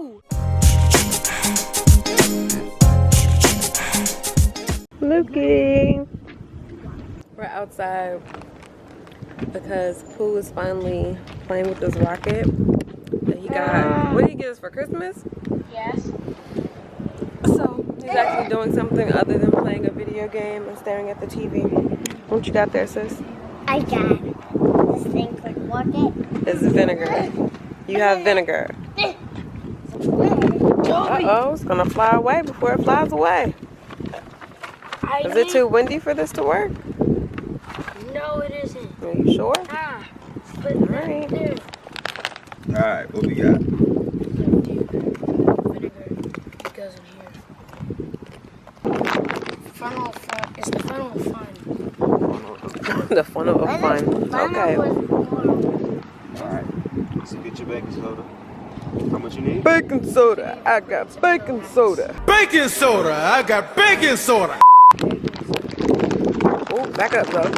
go! Looking. We're outside because Pooh is finally playing with this rocket that he got. What did he get us for Christmas? Yes. So he's actually doing something other than playing a video game and staring at the TV. What you got there, sis? I got this thing called rocket. It's vinegar. You have vinegar. Uh-oh, it's gonna fly away before it flies away. Is it too windy for this to work? No, it isn't. Are you sure? Ah, but Alright. there. Alright, what we got? Vinegar goes in here. Funnel fun. It's the funnel of fun. The funnel of fun. Okay. Alright, so get your baking soda. How much you need? Baking soda. I got baking soda. Baking soda! I got baking soda! Oh, back up though.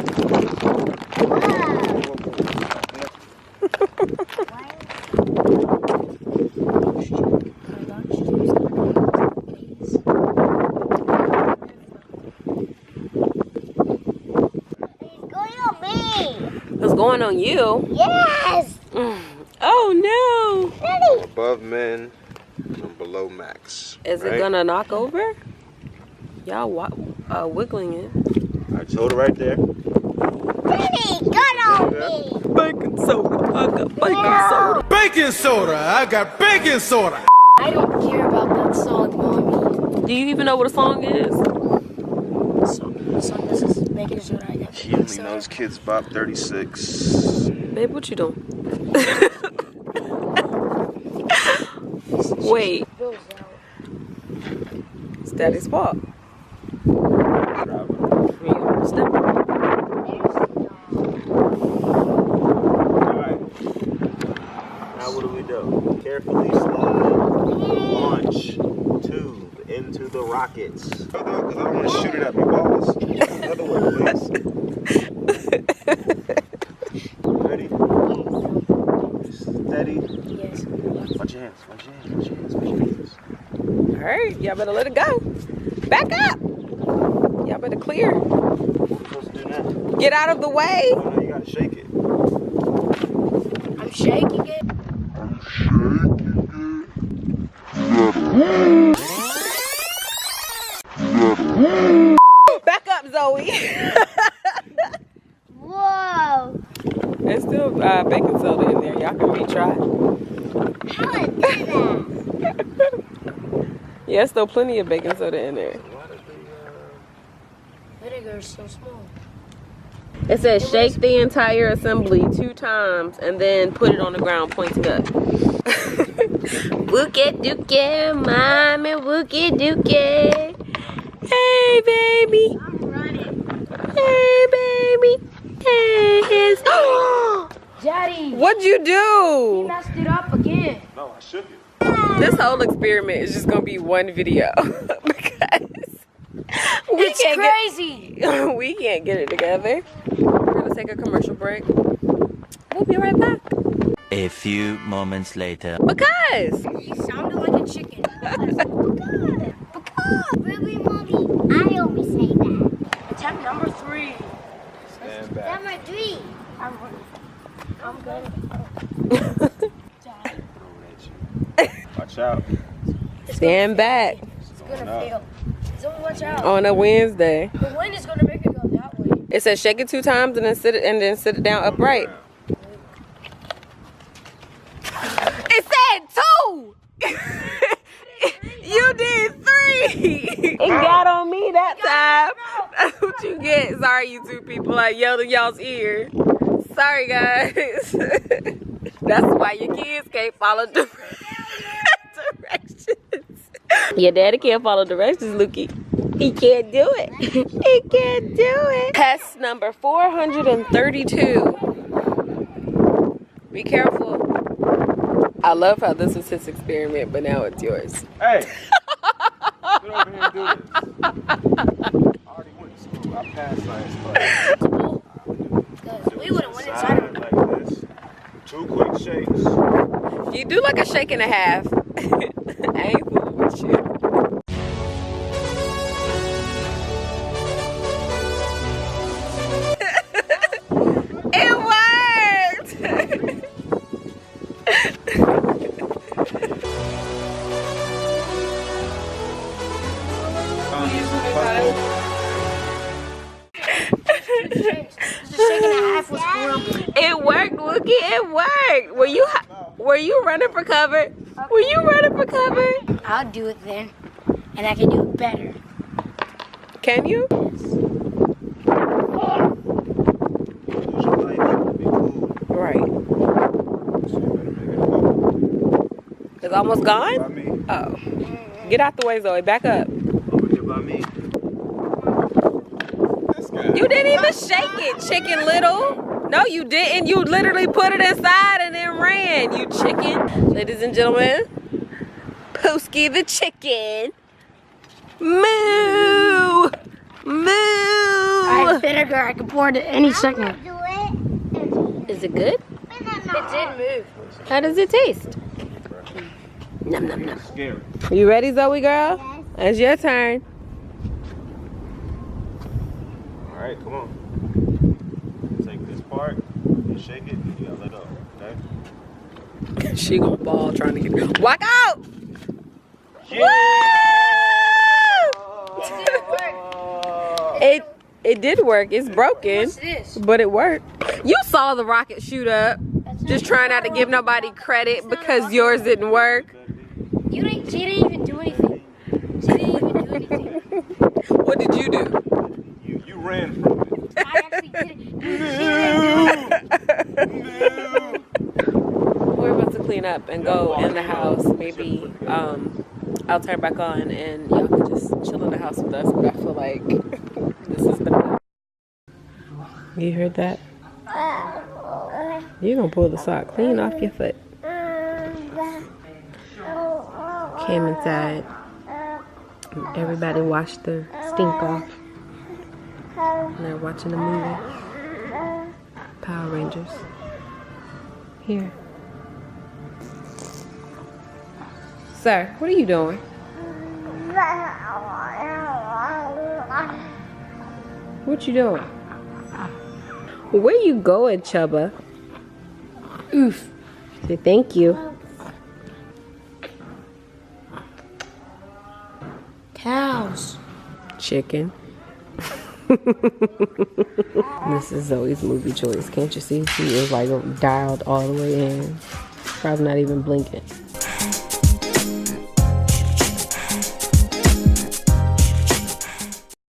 What's going on you? Yes! Oh no! Above men and below max. Is it gonna knock over? Y'all wiggling it. I told her right there. Daddy, got on me! Baking soda. I got baking soda. Baking soda! I got baking soda! I don't care about that song, Mommy. Do you even know what a song is? So this is making sure I got She only knows Kids Bop 36. Babe, what you doing? Wait. It's Daddy's fault. Step. Alright. Now what do we do? Carefully slide launch tube into the rockets. Because I don't want to shoot it up your balls. Another one, please. Ready? Steady. Yes. Watch your hands. Watch your hands. Watch your hands. Watch your hands. Alright, y'all better let it go. Back up! Y'all better clear. What are we supposed to do now? Get out of the way! Oh, no, you gotta shake it. I'm shaking it. Back up, Zoe! Whoa! There's still baking soda in there. Y'all can retry. How I did that? Yeah, there's still plenty of baking soda in there. Vinegar is so small. It says shake the entire assembly 2 times and then put it on the ground pointing up. Wookie dookie, mommy, wookie dookie. Hey, baby. I'm running. Hey, baby. Hey, his. Daddy! What'd you You do? messed it up again. No, I shook it. This whole experiment is just gonna be one video because It's crazy. we can't get it together. We're gonna take a commercial break. We'll be right back. A few moments later. Because You sounded like a chicken. Because. Really, Mommy? I always say that. Attempt number 3. Stand back. Number 3. I'm good. Watch out. stand back It's gonna fail. So watch out. on a Wednesday. The wind is gonna make it go that way. It says shake it 2 times and then sit it down upright. It said 2. You did 3. It got on me that time. That's what you get. Sorry, you 2 people. I yelled in y'all's ear. Sorry, guys. That's why your kids can't follow directions. Your daddy can't follow directions, Lukey. He can't do it. He can't do it. Test number 432. Be careful. I love how this was his experiment, but now it's yours. Hey! Get over here and do this. I already went to school. I passed science class. We would have went inside of it. Like this. 2 quick shakes. You do like a shake and a half. I ain't fooling with you. It worked! It worked, Wookie. It worked. Were you running for cover? Were you running for cover? I'll do it then, and I can do it better. Can you? Right. It's almost gone? Oh. Get out the way, Zoe. Back up. You didn't even shake it, Chicken Little. No, you didn't. You literally put it inside and then ran, you chicken. Ladies and gentlemen, Pooski the chicken. Moo! Moo! I have vinegar. I can pour it at any second. Is it good? It did move. How does it taste? Num num num. Scary. You ready, Zoe girl? Yes. It's your turn. All right, come on. Take this part, and shake it, and you gotta let go, okay? She gonna fall trying to get it. Walk out! Yeah. Woo! It did work. It's broken, What's this? but it worked. You saw the rocket shoot up. Just trying not to give nobody credit because yours didn't work. She didn't even do anything. She didn't even do anything. What did you do? You ran from it. I actually did it. We're about to clean up and go in the house. Maybe I'll turn back on and y'all can just chill in the house with us. But I feel like this has been enough. You heard that? You're gonna pull the sock clean off your foot. Came inside. Everybody washed the stink off. And they're watching a movie. Power Rangers. Here. Sir, what are you doing? What you doing? Where you going, Chubba? Oof. Say thank you. Cows. Chicken. This is Zoe's movie choice. Can't you see? She is like dialed all the way in. Probably not even blinking.